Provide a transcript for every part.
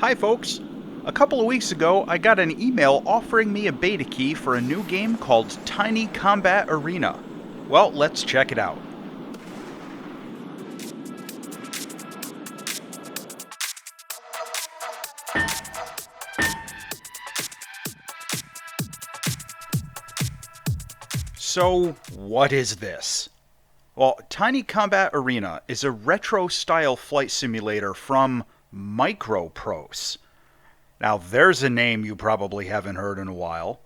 Hi, folks. A couple of weeks ago, I got an email offering me a beta key for a new game called Tiny Combat Arena. Well, let's check it out. So, what is this? Well, Tiny Combat Arena is a retro style flight simulator from Microprose. Now, there's a name you probably haven't heard in a while.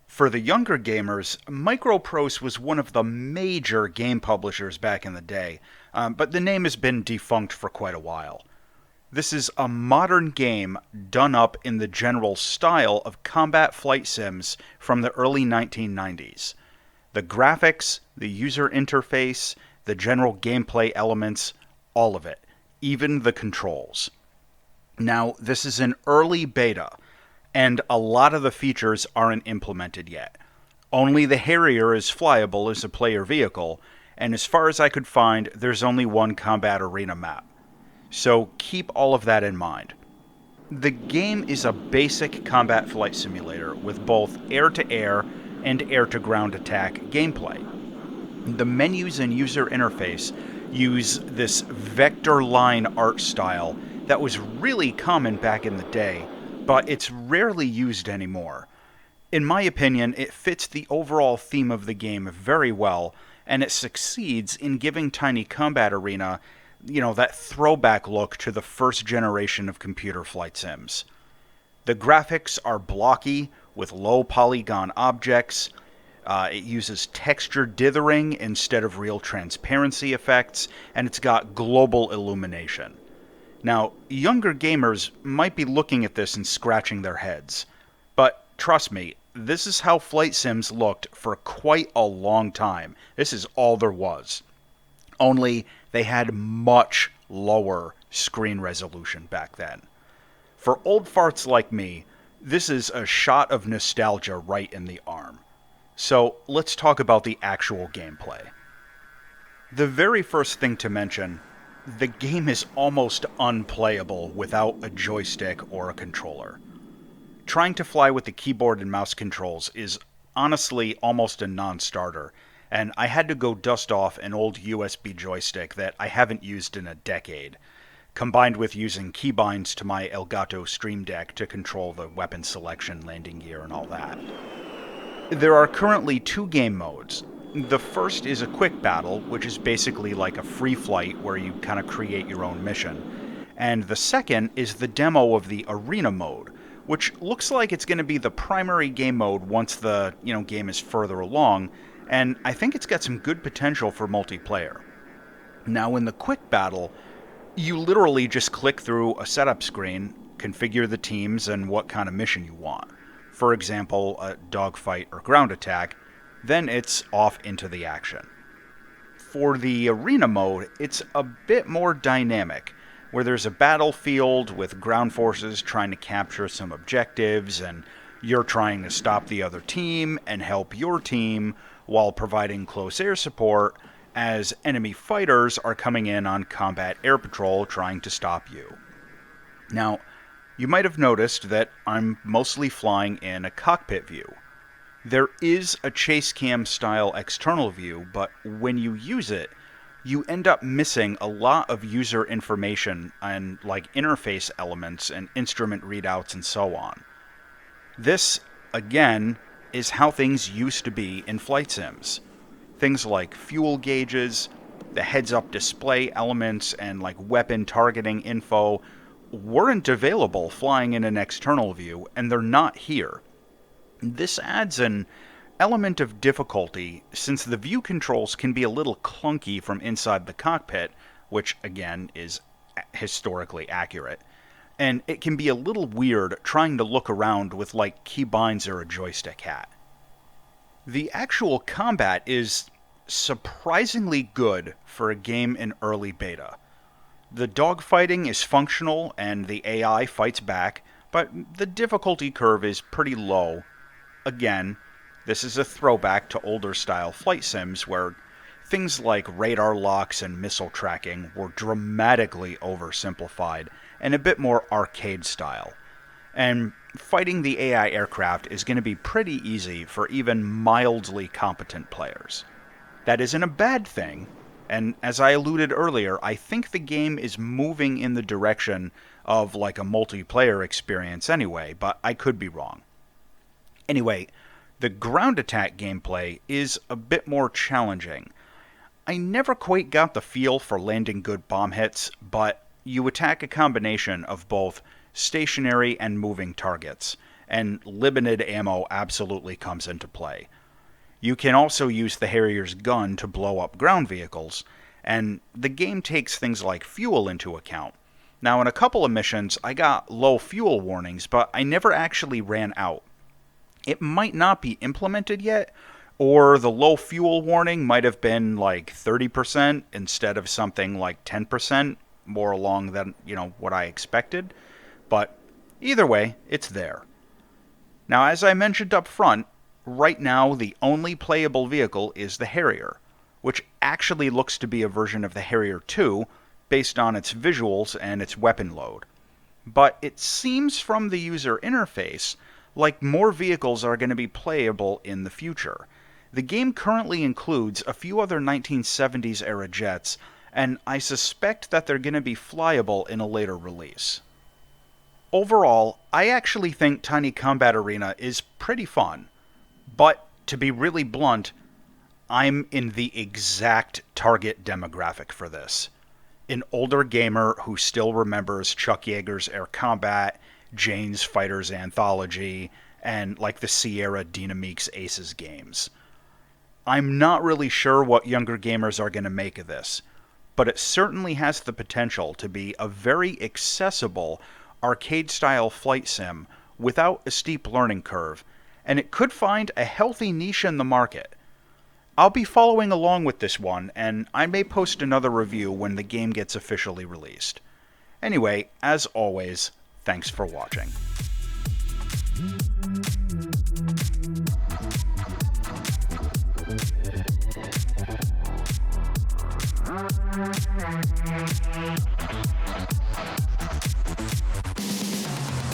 For the younger gamers, Microprose was one of the major game publishers back in the day, but the name has been defunct for quite a while. This is a modern game done up in the general style of combat flight sims from the early 1990s. The graphics, the user interface, the general gameplay elements, all of it, even the controls. Now, this is an early beta, and a lot of the features aren't implemented yet. Only the Harrier is flyable as a player vehicle, and as far as I could find, there's only one combat arena map. So keep all of that in mind. The game is a basic combat flight simulator with both air-to-air and air-to-ground attack gameplay. The menus and user interface use this vector line art style that was really common back in the day, but it's rarely used anymore. In my opinion, it fits the overall theme of the game very well, and it succeeds in giving Tiny Combat Arena, that throwback look to the first generation of computer flight sims. The graphics are blocky, with low polygon objects. It uses texture dithering instead of real transparency effects, and it's got global illumination. Now, younger gamers might be looking at this and scratching their heads, but trust me, this is how flight sims looked for quite a long time. This is all there was. Only they had much lower screen resolution back then. For old farts like me, this is a shot of nostalgia right in the arm. So let's talk about the actual gameplay. The very first thing to mention, the game is almost unplayable without a joystick or a controller. Trying to fly with the keyboard and mouse controls is honestly almost a non-starter, and I had to go dust off an old USB joystick that I haven't used in a decade, combined with using keybinds to my Elgato Stream Deck to control the weapon selection, landing gear, and all that. There are currently two game modes. The first is a quick battle, which is basically like a free flight where you kind of create your own mission. And the second is the demo of the arena mode, which looks like it's going to be the primary game mode once the game is further along, and I think it's got some good potential for multiplayer. Now, in the quick battle, you literally just click through a setup screen, configure the teams and what kind of mission you want. For example, a dogfight or ground attack, then it's off into the action. For the arena mode, it's a bit more dynamic, where there's a battlefield with ground forces trying to capture some objectives, and you're trying to stop the other team and help your team while providing close air support as enemy fighters are coming in on combat air patrol trying to stop you. Now, you might have noticed that I'm mostly flying in a cockpit view. There is a chase cam style external view, but when you use it, you end up missing a lot of user information and interface elements and instrument readouts and so on. This, again, is how things used to be in flight sims. Things like fuel gauges, the heads-up display elements, and weapon targeting info weren't available flying in an external view, and they're not here. This adds an element of difficulty since the view controls can be a little clunky from inside the cockpit, which again is historically accurate, and it can be a little weird trying to look around with keybinds or a joystick hat. The actual combat is surprisingly good for a game in early beta. The dogfighting is functional and the AI fights back, but the difficulty curve is pretty low. Again, this is a throwback to older style flight sims where Things like radar locks and missile tracking were dramatically oversimplified and a bit more arcade style. And fighting the AI aircraft is going to be pretty easy for even mildly competent players. That isn't a bad thing, and as I alluded earlier, I think the game is moving in the direction of like a multiplayer experience anyway, but I could be wrong. Anyway, the ground attack gameplay is a bit more challenging. I never quite got the feel for landing good bomb hits, but you attack a combination of both stationary and moving targets, and limited ammo absolutely comes into play. You can also use the Harrier's gun to blow up ground vehicles, and the game takes things like fuel into account. Now, in a couple of missions, I got low fuel warnings, but I never actually ran out. It might not be implemented yet, or the low fuel warning might have been like 30% instead of something like 10%, more along than, what I expected. But either way, it's there. Now, as I mentioned up front, right now the only playable vehicle is the Harrier, which actually looks to be a version of the Harrier 2 based on its visuals and its weapon load. But it seems from the user interface like more vehicles are going to be playable in the future. The game currently includes a few other 1970s era jets, and I suspect that they're going to be flyable in a later release. Overall, I actually think Tiny Combat Arena is pretty fun. But, to be really blunt, I'm in the exact target demographic for this. An older gamer who still remembers Chuck Yeager's Air Combat, Jane's Fighters Anthology, and like the Sierra Dynamique's Aces games. I'm not really sure what younger gamers are going to make of this, but it certainly has the potential to be a very accessible arcade-style flight sim without a steep learning curve, and it could find a healthy niche in the market. I'll be following along with this one, and I may post another review when the game gets officially released. Anyway, as always, thanks for watching.